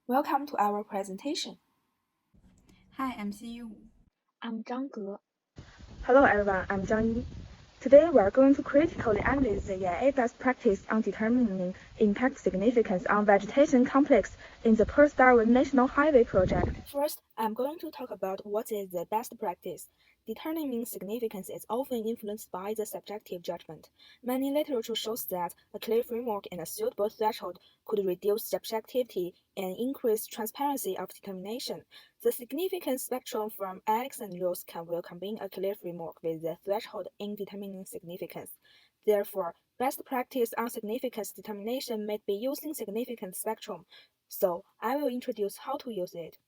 Welcome to our presentation. Hi, I'm Xinyu. I'm Zhang. Hello everyone, I'm Zhang. Today we are going to critically analyze the EIA best practice on determining impact significance on vegetation complex in the Perth-Darwin National Highway project. First, I'm going to talk about what is the best practice. Determining significance is often influenced by the subjective judgment. Many literature shows that a clear framework and a suitable threshold could reduce subjectivity and increase transparency of determination. The significance spectrum from Alex and Rose will combine a clear framework with the threshold in determining significance. Therefore, best practice on significance determination may be using significance spectrum. So, I will introduce how to use it.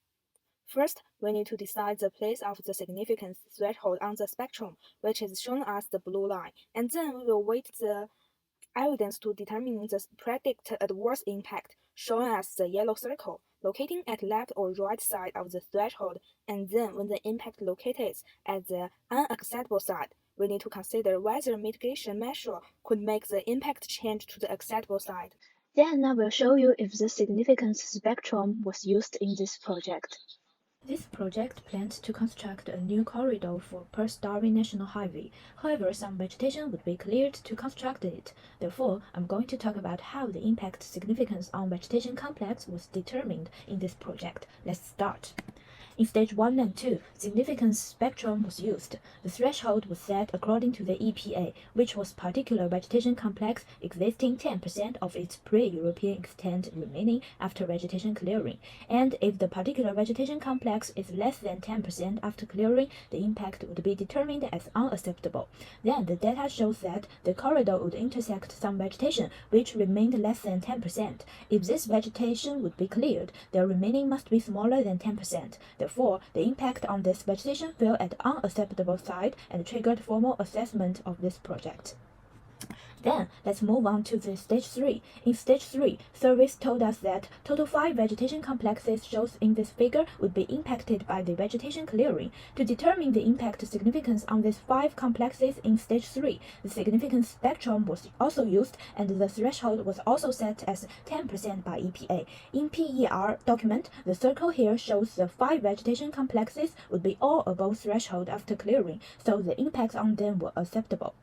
First, we need to decide the place of the significance threshold on the spectrum, which is shown as the blue line, and then we will weight the evidence to determine the predicted adverse impact, shown as the yellow circle, locating at left or right side of the threshold, and then when the impact located at the unacceptable side, we need to consider whether mitigation measure could make the impact change to the acceptable side. Then I will show you if the significance spectrum was used in this project. This project plans to construct a new corridor for Perth-Darwin National Highway. However, some vegetation would be cleared to construct it. Therefore, I'm going to talk about how the impact significance on vegetation complex was determined in this project. Let's start. In stage 1 and 2, significance spectrum was used. The threshold was set according to the EPA, which was particular vegetation complex existing 10% of its pre-European extent remaining after vegetation clearing. And if the particular vegetation complex is less than 10% after clearing, the impact would be determined as unacceptable. Then the data shows that the corridor would intersect some vegetation which remained less than 10%. If this vegetation would be cleared, the remaining must be smaller than 10%. Therefore, the impact on this vegetation fell at unacceptable side and triggered formal assessment of this project. Then, let's move on to the stage 3. In stage 3, surveys told us that total 5 vegetation complexes shown in this figure would be impacted by the vegetation clearing. To determine the impact significance on these 5 complexes in stage 3, the significance spectrum was also used and the threshold was also set as 10% by EPA. In PER document, the circle here shows the 5 vegetation complexes would be all above threshold after clearing, so the impacts on them were acceptable.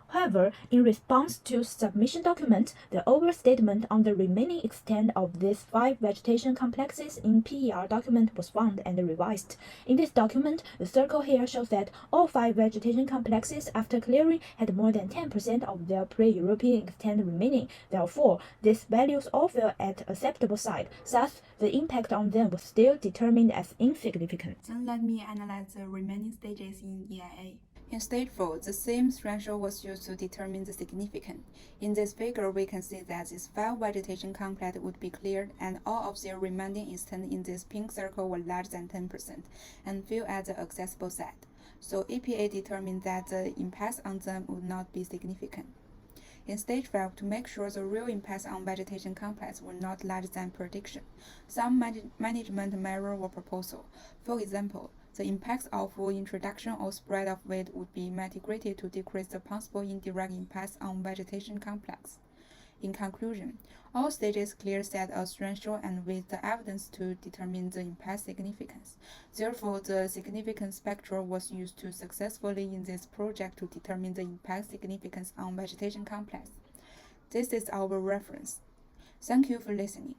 However, in response to submission document, the overstatement on the remaining extent of these 5 vegetation complexes in PER document was found and revised. In this document, the circle here shows that all 5 vegetation complexes after clearing had more than 10% of their pre-European extent remaining. Therefore, these values all fell at acceptable side. Thus, the impact on them was still determined as insignificant. Then let me analyze the remaining stages in EIA. In stage 4, the same threshold was used to determine the significance. In this figure, we can see that this 5 vegetation complex would be cleared and all of their remaining extent in this pink circle were less than 10% and fell at the accessible side. So EPA determined that the impacts on them would not be significant. In stage 5, to make sure the real impacts on vegetation complex were not larger than prediction, some management measures were proposed. For example, the impacts of introduction or spread of weed would be mitigated to decrease the possible indirect impacts on vegetation complex. In conclusion, all stages clearly set a threshold and with the evidence to determine the impact significance. Therefore, the significance spectrum was used to successfully in this project to determine the impact significance on vegetation complex. This is our reference. Thank you for listening.